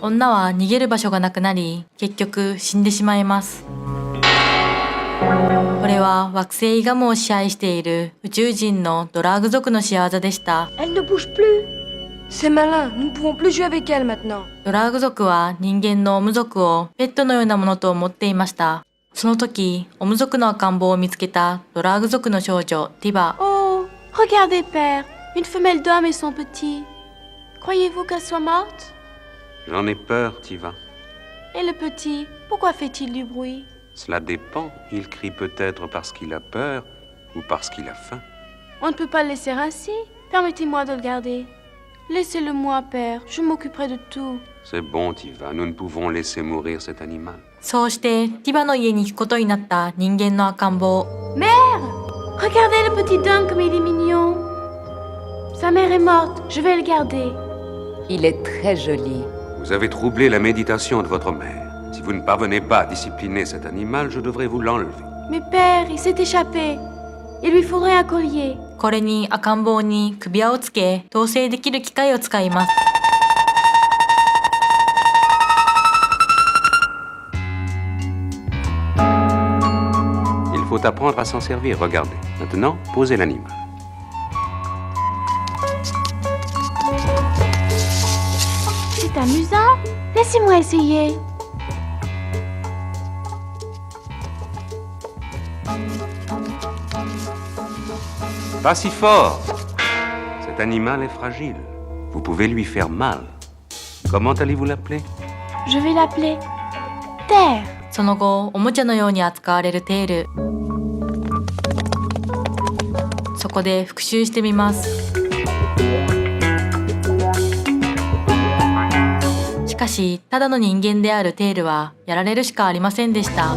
女は逃げる場所がなくなり、結局死んでしまいます。これは惑星イガムを支配している宇宙人のドラーグ族の仕業でした。Elle ne bouge plus. C'est malin, nous ne pouvons plus jouer avec elle maintenant. ドラーグ族は人間のオム族をペットのようなものと思っていました。その時、オム族の赤ん坊を見つけたドラーグ族の少女ティバ。Oh, regardez, père, une femelle d'homme et son petit. Croyez-vous qu'elle soit morte? J'en ai peur, Tiva. Et le petit, pourquoi fait-il du bruit? Cela dépend. Il crie peut-être parce qu'il a peur ou parce qu'il a faim. On ne peut pas le laisser ainsi. Permettez-moi de le garder. Laissez-le moi, père. Je m'occuperai de tout. C'est bon, Tiva. Nous ne pouvons laisser mourir cet animal. そうしてティバの家に行くことになった人間の赤ん坊。Mère! Regardez le petit homme comme il est mignon. Sa mère est morte. Je vais le garder. Il est très joli. Vous avez troublé la méditation de votre mère. Si vous ne parvenez pas à discipliner cet animal, je devrais vous l'enlever. Mais père, il s'est échappé. Il lui faudrait un collier. これに赤ん坊に首輪をつけ、統制できる機械を使います。Il faut apprendre à s'en servir. Regardez. Maintenant, posez l'animal. C'est amusant. Laissez-moi essayer. Pas si fort. Cet animal est fragile. Vous pouvez lui faire mal. Comment allez-vous l'appeler? Je vais l'appeler Terre. その後、おもちゃのように扱われるテール。そこで復習してみます。しかし、ただの人間であるテールはやられるしかありませんでした。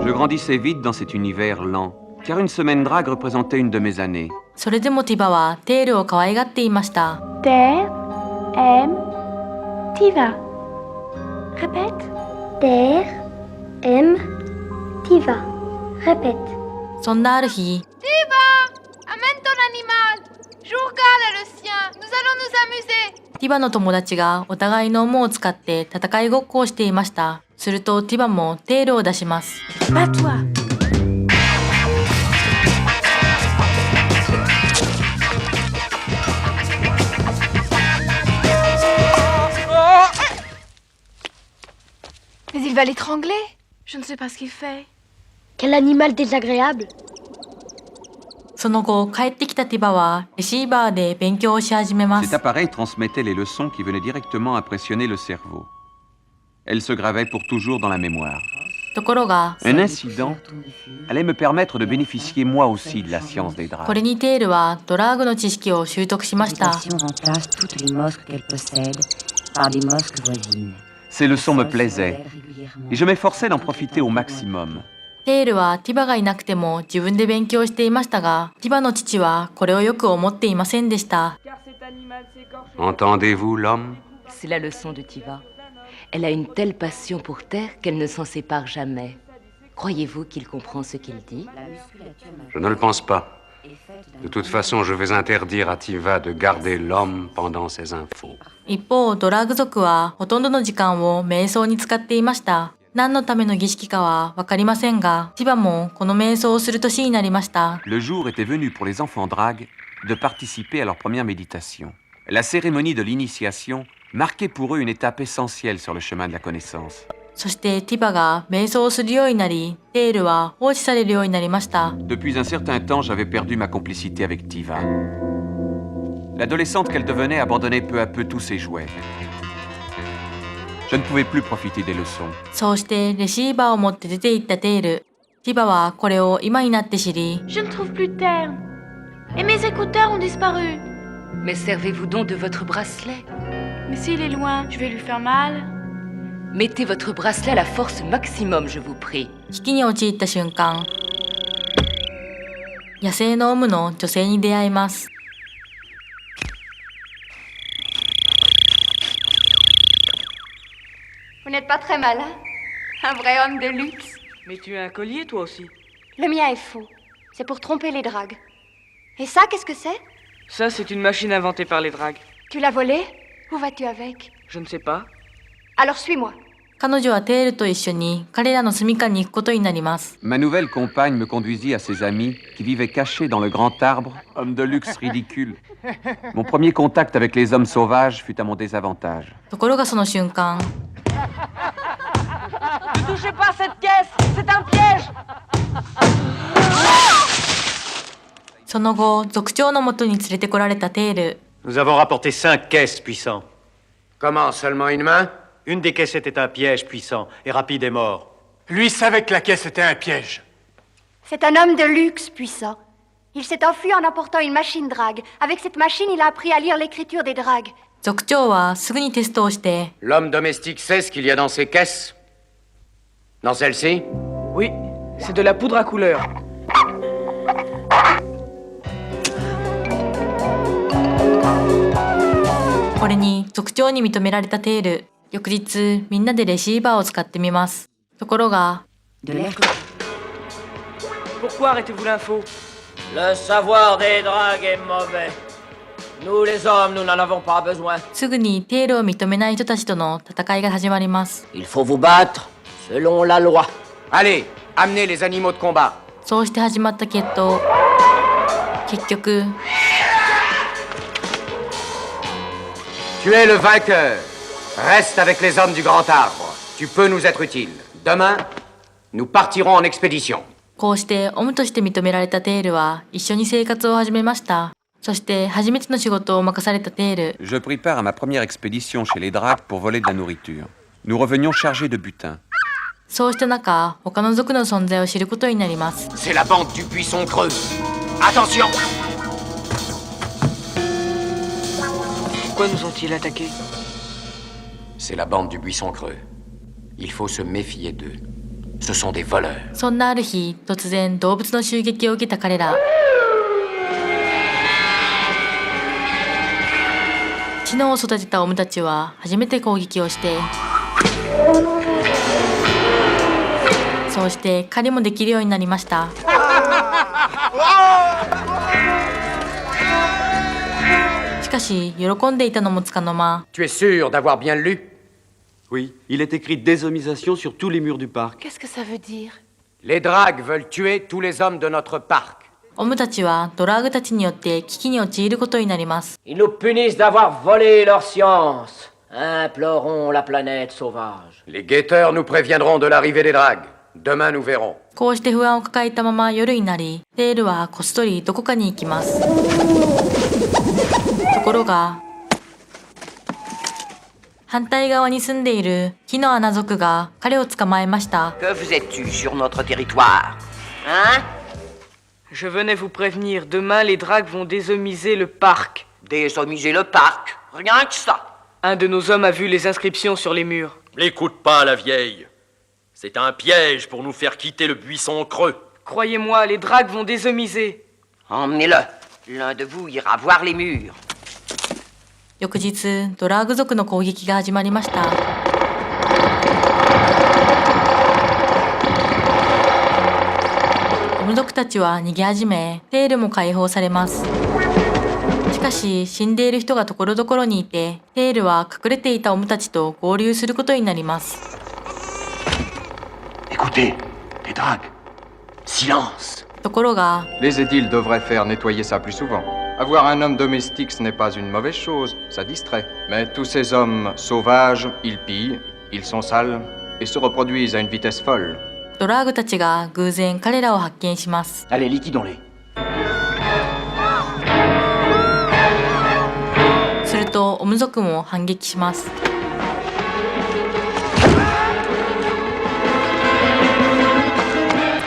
Je grandissais vite dans cet univers lent, car une semaine drague représentait une de mes années. それでもティバはテールを可愛がっていました。Terre aime Tiva. Répète. Terre aime Tiva. Répète. そんなある日、 Amène ton animal. Je regarde le sien. Nous allons nous amuser. ティバの友達がお互いのオモを使って戦いごっこをしていました。するとティバもテールを出します。Bats-toi. Mais il va l'étrangler. Je ne sais pas ce qu'il fait. Quel animal désagréable. その後、帰ってきたティバはレシーバーで勉強をし始めま Cet す。 appareil transmettait les leçons qui venaient directement impressionner le cerveau. Elles se gravaient pour toujours dans la mémoire. ところが、 Un incident allait me permettre de bénéficier moi aussi de la science des こ dragues. れにテールはドラッグの知識を習得しました。 remplace toutes les mosques qu'elle possède par des mosques voisines. Ces leçons me plaisaient, et je m'efforçais d'en profiter au maximum. テールはティバがいなくても自分で勉強していましたが、ティバの父はこれをよく思っていませんでした。 Entendez-vous l'homme? C'est la leçon de Tiva. Elle a une telle passion pour Terre qu'elle ne s'en sépare jamais. Croyez-vous qu'il comprend ce qu'il dit? Je ne le pense pas. De toute façon, je vais interdire à Tiva de garder l'homme pendant ses infos. 一方、ドラッグ族はほとんどの時間を瞑想に使っていました。何のための儀式かはわかりませんが、ティバもこの瞑想をする年になりました。 Le jour était venu pour les enfants dragues de participer à leur première méditation. La cérémonie de l'initiation marquait pour eux une étape essentielle sur le chemin de la connaissance. そしてティバが瞑想をするようになり、テールは放置されるようになりました。 Depuis un certain temps, j'avais perdu ma complicité avec Tiva. L'adolescente qu'elle devenait abandonnait peu à peu tous ses jouets. Je ne pouvais plus profiter des leçons. そうしてレシーバーを持って出て行ったテール。ティバはこれを今になって知り、 Je ne trouve plus Terre. Et mes écouteurs ont disparu. Mais servez-vous donc de votre bracelet. Mais s'il est loin, je vais lui faire mal. Mettez votre bracelet à la force maximum, je vous prie. 危機に陥った瞬間、野生のオムの女性に出会います。 Vous n'êtes pas très malin. Un vrai homme de luxe. Mais tu as un collier, toi aussi. Le mien est faux. C'est pour tromper les dragues. Et ça, qu'est-ce que c'est? Ça, c'est une machine inventée par les dragues. Tu l'as volée? Où vas-tu avec? Je ne sais pas. Alors suis-moi. 彼女はテールと一緒に彼らの住処に行くことになります。 Ma nouvelle compagne me conduisit à ses amis qui vivaient cachés dans le grand arbre, hommes de luxe ridicules. Mon premier contact avec les hommes sauvages fut à mon désavantage. ところがその瞬間、 Ne touchez pas cette caisse! C'est un piège! その後、族長のもとに連れてこられたテール。 Nous avons rapporté 5 caisses, puissant. Comment, seulement une main? Une des caisses était un piège, puissant, et Rapide est mort. Lui savait que la caisse était un piège. C'est un homme de luxe, puissant. Il s'est enfui en emportant une machine drague. Avec cette machine, il a appris à lire l'écriture des dragues. 族長はすぐにテストをして、 L'homme domestique sait ce qu'il y a dans ces caisses? Dans celle-ci? Oui, c'est de la poudre à couleur. これに族長に認められたテール。翌日、みんなでレシーバーを使ってみます。ところが、 Pourquoi arrêtez-vous l'info? Le savoir des dragues est mauvais. Nous les hommes, nous n'en avons pas besoin. すぐにテールを認めない人たちとの戦いが始まります。 Il faut vous battre selon la loi. Allez, amenez les animaux de combat. そうして始まった決闘。結局、 Tu es le vainqueur. Reste avec les hommes du grand arbre. Tu peux nous être utile. Demain, nous partirons en expédition. こうしてオムとして認められたテールは一緒に生活を始めました。そして初めての仕事を任されたテール。 Je pris part à ma première expédition chez les Dracs pour voler de la nourriture. Nous revenions chargés de butin. そうした中、他の族の存在を知ることになります。 C'est la bande du buisson creux. Attention! Pourquoi nous ont-ils attaqués? C'est la bande du buisson creux. Il faut se méfier d'eux. Ce sont des voleurs. そんなある日、突然動物の襲撃を受けた彼ら。知能を育てたオムたちは初めて攻撃をして、そうして狩りもできるようになりました。しかし喜んでいたのもつかの間。 Tu es sûr d'avoir bien lu? Oui, il est écrit déshomisation sur tous les murs du parc. Qu'est-ce que ça veut dire? Les dragues veulent tuer tous les hommes de notre parc. オムたちはドラッグたちによって危機に陥ることになります。 Ils nous punissent d'avoir volé leur science. Implorons la planète sauvage. Les guetteurs nous préviendront de l'arrivée des dragues. Demain, nous verrons. こうして不安を抱えたまま夜になり、テールはこっそりどこかに行きます。ところが、反対側に住んでいる木の穴族が彼を捕まえました。 Que faisais-tu sur notre territoire? Hein? Je venais vous prévenir, demain les dragues vont déshomiser le parc. Déshomiser le parc? Rien que ça. Un de nos hommes a vu les inscriptions sur les murs. N'écoute pas la vieille. C'est un piège pour nous faire quitter le buisson creux. Croyez-moi, les dragues vont déshomiser. Emmenez-le. L'un de vous ira voir les murs. 翌日、ドラッグ族の攻撃が始まりました。オム族たちは逃げ始め、テールも解放されます。しかし、死んでいる人がところどころにいて、テールは隠れていたオムたちと合流することになります。 Écoutez, les dragues. Silence. ところが、 Les édiles devraient faire nettoyer ça plus souvent. Avoir un homme domestique, ce n'est pas une mauvaise chose, ça distrait. Mais tous ces hommes sauvages, ils pillent, ils sont sales et se reproduisent à une vitesse folle. ドラッグたちが偶然彼らを発見します。 Allez, liquidons-les. すると、オム族も反撃します。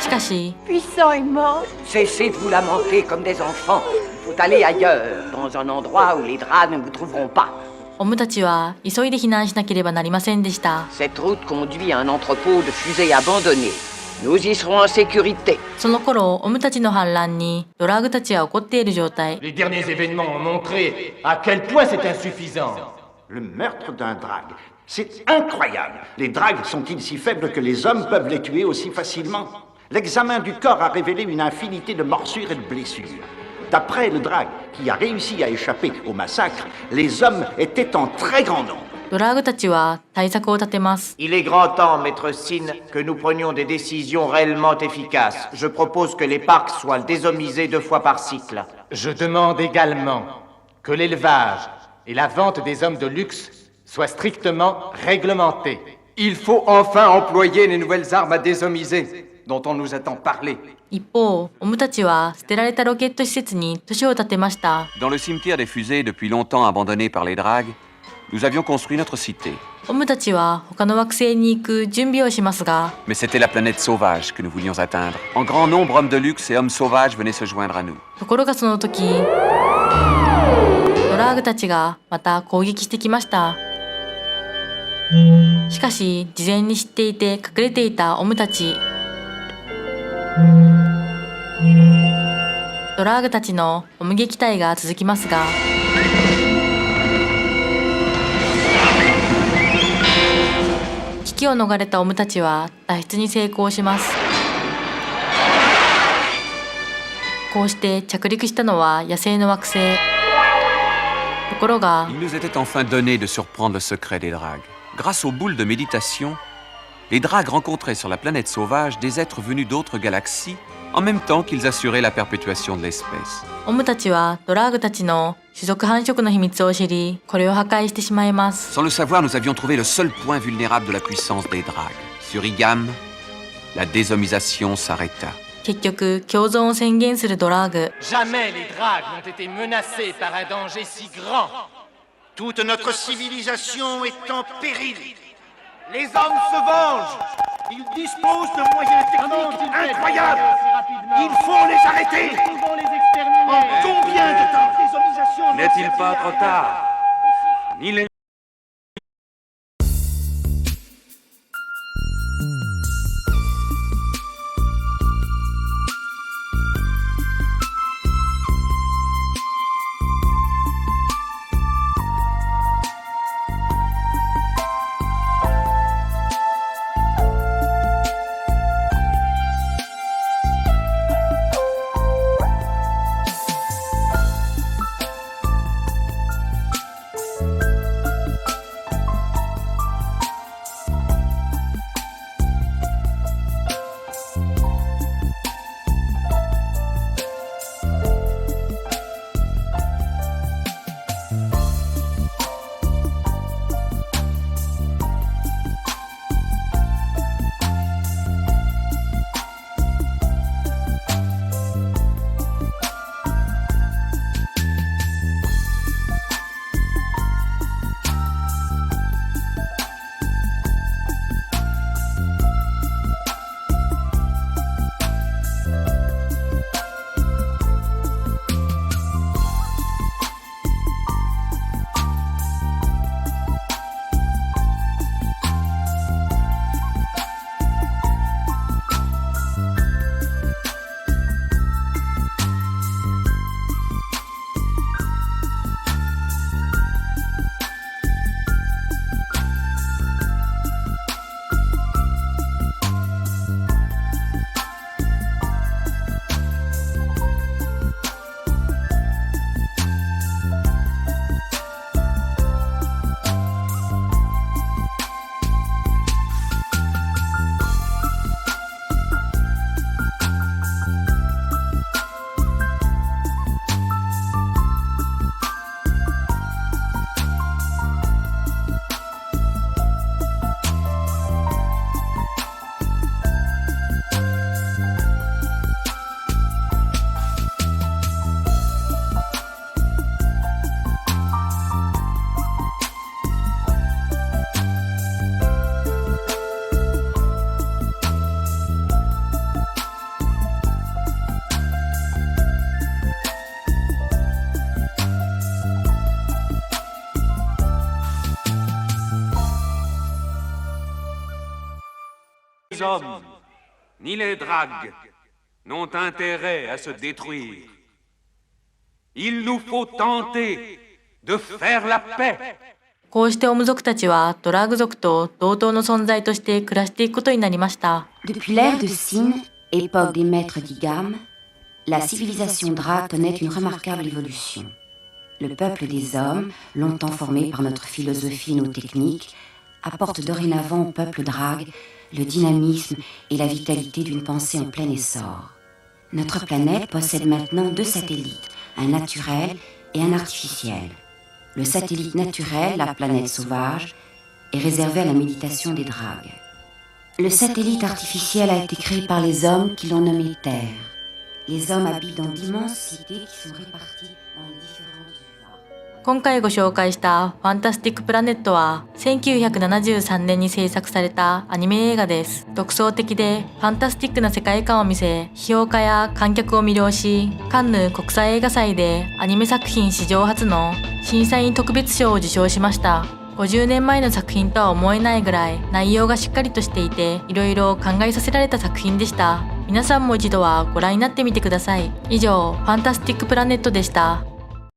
しかし、 Puissant est mort. Cessez de vous lamenter comme des enfants. Faut aller ailleurs, dans un endroit où les dragues ne vous trouveront pas. オムたちは急いで避難しなければなりませんでした。 Cette route conduit à un entrepôt de fusées abandonnées. Nous y serons en sécurité. その頃、オムたちの反乱にドラッグたちは怒っている状態。 Les derniers événements ont montré à quel point c'est insuffisant. Le meurtre d'un drague, c'est incroyable. Les dragues sont-ils si faibles que les hommes peuvent les tuer aussi facilement? L'examen du corps a révélé une infinité de morsures et de blessures. D'après le drague, qui a réussi à échapper au massacre, les hommes étaient en très grand nombre. ドラーグたちは対策を立てます。 Il est grand temps, maître Sin, que nous prenions des décisions réellement efficaces. Je propose que les parcs soient désomisés 2 fois par cycle. Je demande également que l'élevage et la vente des hommes de luxe soient strictement réglementés. Il faut enfin employer les nouvelles armes à désomiser, dont on nous a tant parlé. 一方、オムたちは捨てられたロケット施設に都市を建てました。 Dans le cimetière des fusées depuis longtemps abandonné par les dragues, nous avions construit notre cité. オムたちは他の惑星に行く準備をしますが、 Mais c'était la planète sauvage que nous voulions atteindre. En grand nombre, hommes de luxe et hommes sauvages venaient se joindre à nous. ところがその時、ドラーグたちがまた攻撃してきました。しかし、事前に知っていて隠れていたオムたち。ドラーグたちのオム撃退が続きますが、危機を逃れたオムたちは脱出に成功します。こうして着陸したのは野生の惑星。ところが、 Il nous était enfin donné de surprendre le secret des dragues. Grâce aux boules de méditation, les dragues rencontraient sur la planète sauvage des êtres venus d'autres galaxies, en même temps qu'ils assuraient la perpétuation de l'espèce. オムたちはドラーグたちの種族繁殖の秘密を知り、これを破壊してしまいます。 Sans le savoir, nous avions trouvé le seul point vulnérable de la puissance des dragues. Sur Igam, la désomisation s'arrêta. 結局、共存を宣言するドラーグ。 Jamais les dragues n'ont été menacées par un danger si grand. Toute notre civilisation est en péril. Les hommes se vengent. Ils disposent de moyens techniques incroyables. Il faut les arrêter. En combien de temps? Désomisation. N'est-il pas trop tard? Ni les... Les hommes, ni les dragues, n'ont intérêt à se détruire. Il nous faut tenter de faire la paix. こうしてオム族たちはドラーグ族と同等の存在として暮らしていくことになりました。 Depuis l'ère de Sin, époque des maîtres d'Igam, La civilisation Drag connaît une remarquable évolution. Le peuple des hommes, longtemps formé par notre philosophie et nos techniques, apporte dorénavant au peuple Drag le dynamisme et la vitalité d'une pensée en plein essor. Notre planète possède maintenant 2 satellites, un naturel et un artificiel. Le satellite naturel, la planète sauvage, est réservé à la méditation des Drags. Le satellite artificiel a été créé par les hommes qui l'ont nommé Terre. Les hommes habitent dans d'immenses cités qui sont réparties dans les différentes UVA. 今回ご紹介したファンタスティックプラネットは1973年に制作されたアニメ映画です。独創的でファンタスティックな世界観を見せ、批評家や観客を魅了し、カンヌ国際映画祭でアニメ作品史上初の審査員特別賞を受賞しました。50年前の作品とは思えないぐらい内容がしっかりとしていて、いろいろ考えさせられた作品でした。皆さんも一度はご覧になってみてください。以上、ファンタスティックプラネットでした。